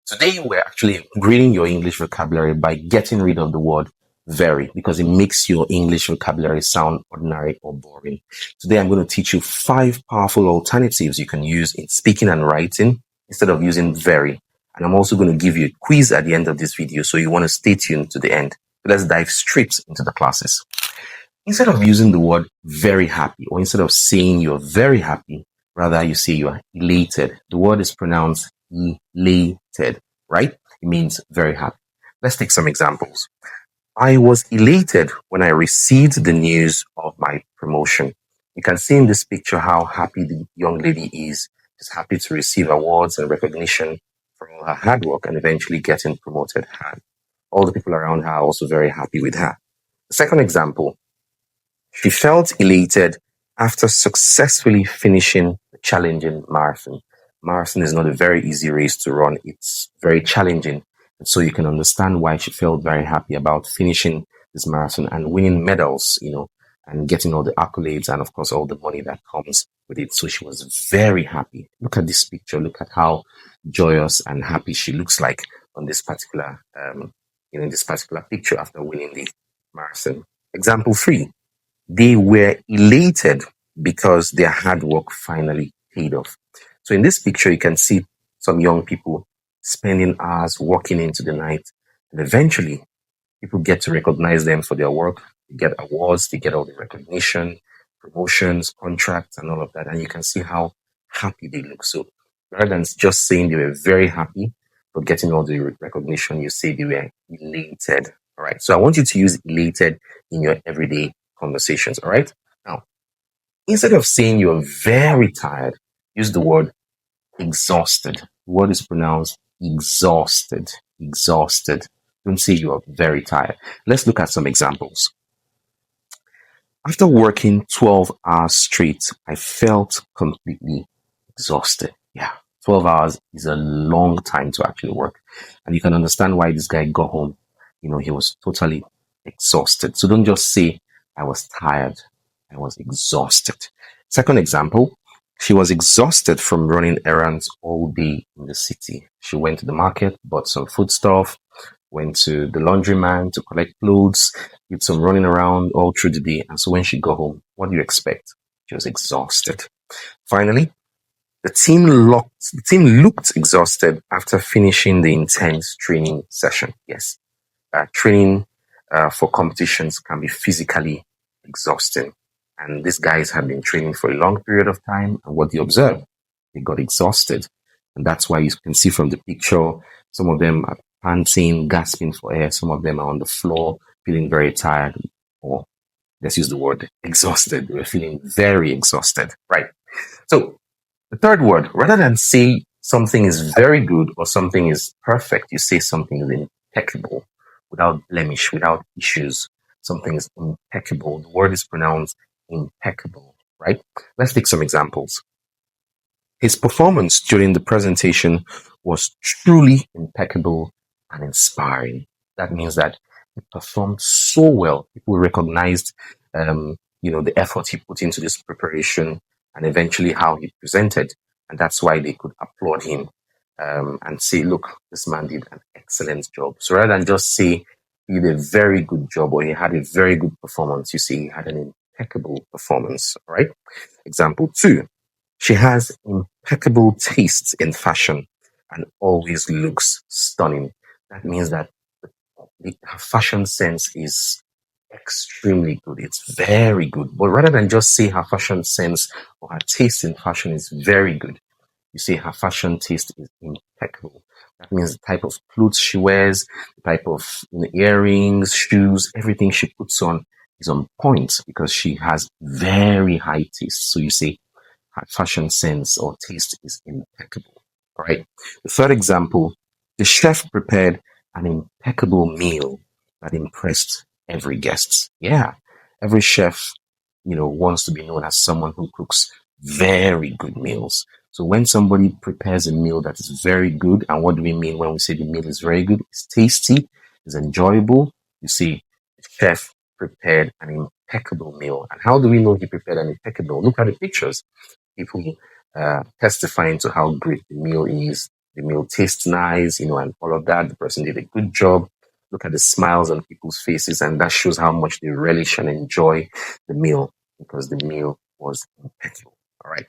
Today, we're actually upgrading your English vocabulary by getting rid of the word very because it makes your English vocabulary sound ordinary or boring. Today, I'm going to teach you 5 powerful alternatives you can use in speaking and writing instead of using very. And I'm also going to give you a quiz at the end of this video, so you want to stay tuned to the end. Let's dive straight into the classes. Instead of using the word very happy, or instead of saying you're very happy, rather you say you are elated. The word is pronounced elated, right? It means very happy. Let's take some examples. I was elated when I received the news of my promotion. You can see in this picture how happy the young lady is. She's happy to receive awards and recognition for all her hard work and eventually getting promoted. All the people around her are also very happy with her. The second example, she felt elated after successfully finishing the challenging marathon. Marathon is not a very easy race to run. It's very challenging. And so you can understand why she felt very happy about finishing this marathon and winning medals, and getting all the accolades and, of course, all the money that comes with it. So she was very happy. Look at this picture. Look at how joyous and happy she looks like on this particular, this particular picture after winning the marathon. Example 3. They were elated because their hard work finally paid off. So in this picture, you can see some young people spending hours working into the night, and eventually people get to recognize them for their work. They get awards, they get all the recognition, promotions, contracts, and all of that. And you can see how happy they look. So rather than just saying they were very happy for getting all the recognition, you say they were elated. All right. So I want you to use elated in your everyday conversations. All right. Now, instead of saying you're very tired, use the word exhausted. The word is pronounced exhausted. Exhausted. Don't say you are very tired. Let's look at some examples. After working 12 hours straight, I felt completely exhausted. Yeah, 12 hours is a long time to actually work. And you can understand why this guy got home. He was totally exhausted. So don't just say, I was tired. I was exhausted. Second example, she was exhausted from running errands all day in the city. She went to the market, bought some foodstuff, went to the laundryman to collect clothes, did some running around all through the day. And so when she got home, what do you expect? She was exhausted. Finally, the team looked exhausted after finishing the intense training session. Yes, training for competitions can be physically exhausting. And these guys have been training for a long period of time. And what do you observe? They got exhausted. And that's why you can see from the picture, some of them are panting, gasping for air. Some of them are on the floor, feeling very tired, or let's use the word exhausted. We're feeling very exhausted, right? So the third word, rather than say something is very good or something is perfect, you say something is impeccable, without blemish, without issues. Something is impeccable. The word is pronounced impeccable, right? Let's take some examples. His performance during the presentation was truly impeccable and inspiring. That means that he performed so well. People recognized, the effort he put into this preparation and eventually how he presented. And that's why they could applaud him and say, look, this man did an excellent job. So rather than just say he did a very good job or he had a very good performance, you say he had an impeccable performance, all right? Example 2. She has impeccable taste in fashion and always looks stunning. That means that her fashion sense is extremely good. It's very good. But rather than just say her fashion sense or her taste in fashion is very good, you say her fashion taste is impeccable. That means the type of clothes she wears, the type of earrings, shoes, everything she puts on is on point because she has very high taste. So you say her fashion sense or taste is impeccable. All right. The third example, the chef prepared an impeccable meal that impressed every guest. Yeah. Every chef, wants to be known as someone who cooks very good meals. So when somebody prepares a meal that is very good, and what do we mean when we say the meal is very good? It's tasty, it's enjoyable. You see, the chef prepared an impeccable meal. And how do we know he prepared an impeccable? Look at the pictures. People testifying to how great the meal is. the meal tastes nice, and all of that. The person did a good job. Look at the smiles on people's faces, and that shows how much they relish and enjoy the meal because the meal was impeccable. All right.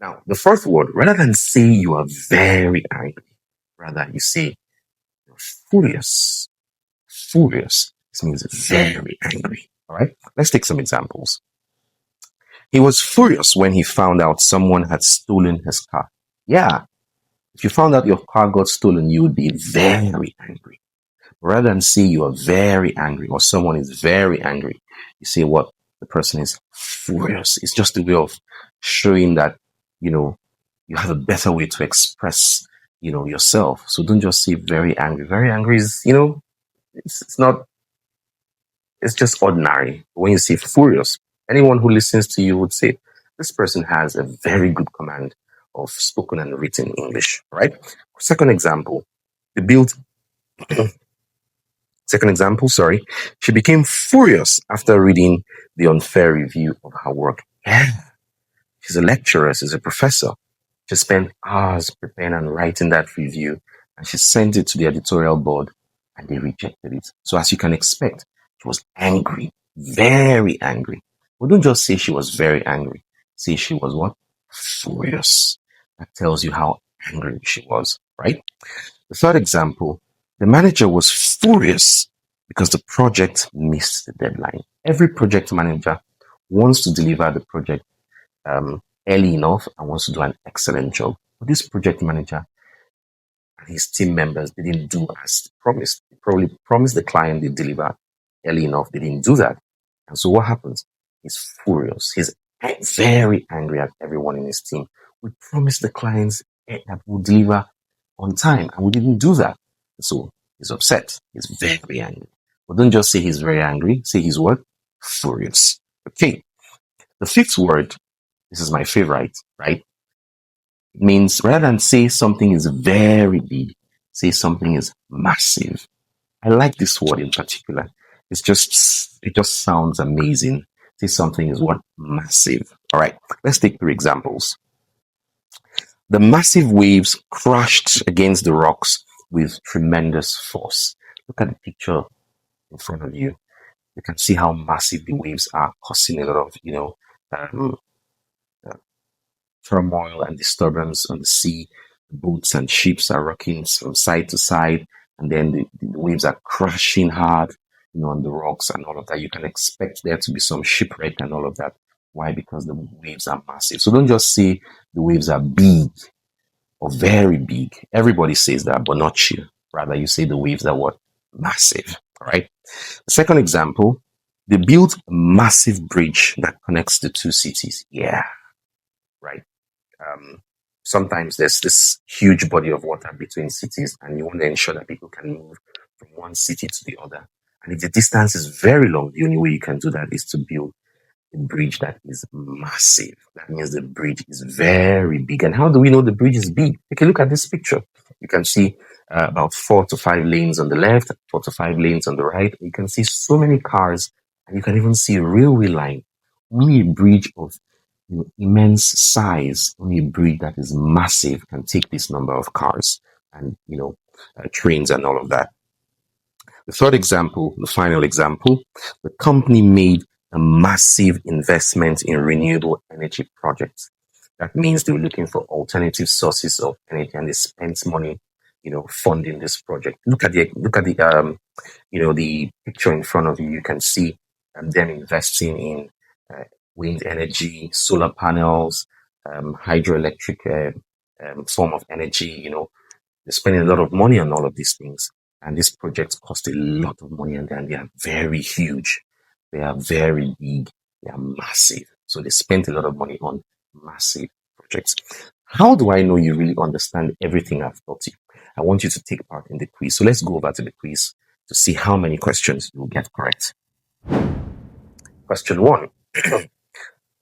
Now, the fourth word, rather than say you are very angry, rather you say you're furious. Furious. This means very angry. All right. Let's take some examples. He was furious when he found out someone had stolen his car. Yeah. If you found out your car got stolen, you would be very angry. Rather than say you are very angry or someone is very angry, you say what? The person is furious. It's just a way of showing that, you have a better way to express, yourself. So don't just say very angry. Very angry is, it's not, it's just ordinary. When you say furious, anyone who listens to you would say, this person has a very good command of spoken and written English, right? Second example, they built Second example, sorry. She became furious after reading the unfair review of her work. Yeah, she's a lecturer, she's a professor. She spent hours preparing and writing that review, and she sent it to the editorial board, and they rejected it. So as you can expect, she was angry, very angry. But don't just say she was very angry. Say she was what? Furious. That tells you how angry she was, right? The third example, the manager was furious because the project missed the deadline. Every project manager wants to deliver the project early enough and wants to do an excellent job. But this project manager and his team members didn't do as promised. They probably promised the client they deliver early enough. They didn't do that. And so what happens? He's furious. He's very angry at everyone in his team. We promised the clients that we'll deliver on time and we didn't do that. So he's upset. He's very angry. But don't just say he's very angry. Say he's what? Furious. Okay. The fifth word, this is my favorite, right? It means rather than say something is very big, say something is massive. I like this word in particular. It just sounds amazing. Say something is what? Massive. All right. Let's take 3 examples. The massive waves crashed against the rocks with tremendous force. Look at the picture in front of you. You can see how massive the waves are, causing a lot of, um, turmoil and disturbance on the sea. Boats and ships are rocking from side to side, and then the waves are crashing hard, on the rocks and all of that. You can expect there to be some shipwreck and all of that. Why? Because the waves are massive. So don't just say the waves are big or very big. Everybody says that, but not you. Rather, you say the waves are what? Massive. All right. The second example, they built a massive bridge that connects the 2 cities. Yeah. Right. Sometimes there's this huge body of water between cities, and you want to ensure that people can move from one city to the other. And if the distance is very long, the only way you can do that is to build a bridge that is massive. That means the bridge is very big. And how do we know the bridge is big? Take a look at this picture. You can see about 4 to 5 lanes on the left, 4 to 5 lanes on the right. You can see so many cars, and you can even see a railway line. Only a bridge of immense size, only a bridge that is massive can take this number of cars and, trains and all of that. The third example, the final example, the company made a massive investment in renewable energy projects. That means they were looking for alternative sources of energy and they spent money, funding this project. Look at the the picture in front of you. You can see them investing in wind energy, solar panels, hydroelectric form of energy. They're spending a lot of money on all of these things. And these projects cost a lot of money and they are very huge. They are very big. They are massive. So they spent a lot of money on massive projects. How do I know you really understand everything I've taught you? I want you to take part in the quiz. So let's go over to the quiz to see how many questions you will get correct. Question 1.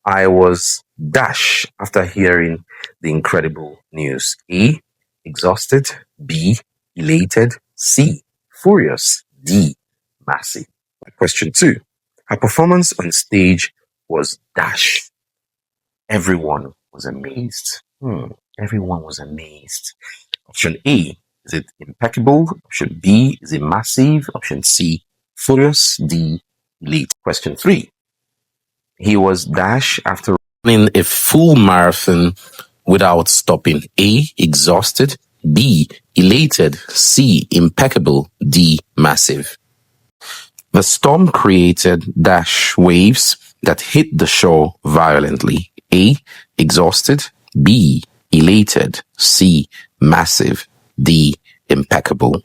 I was dash after hearing the incredible news. A, exhausted. B, elated. C, furious. D, massive. Question 2. Her performance on stage was dash. Everyone was amazed. Everyone was amazed. Option A, is it impeccable? Option B, is it massive? Option C, furious. D, elite. Question 3. He was dash after running a full marathon without stopping. A, exhausted. B, elated. C, impeccable. D, massive. The storm created dash waves that hit the shore violently. A, exhausted. B, elated. C, massive. D, impeccable.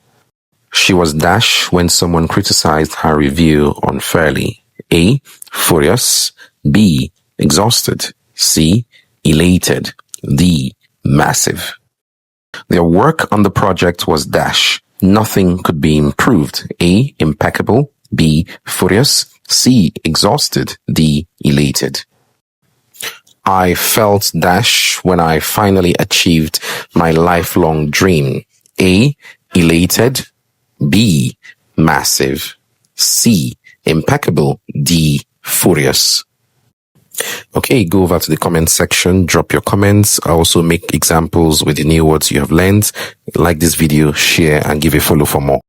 She was dash when someone criticized her review unfairly. A, furious. B, exhausted. C, elated. D, massive. Their work on the project was dash. Nothing could be improved. A, impeccable. B, furious. C, exhausted. D, elated. I felt dash when I finally achieved my lifelong dream. A, elated. B, massive. C, impeccable. D, furious. Okay, go over to the comment section, drop your comments. I also make examples with the new words you have learned. Like this video, share, and give a follow for more.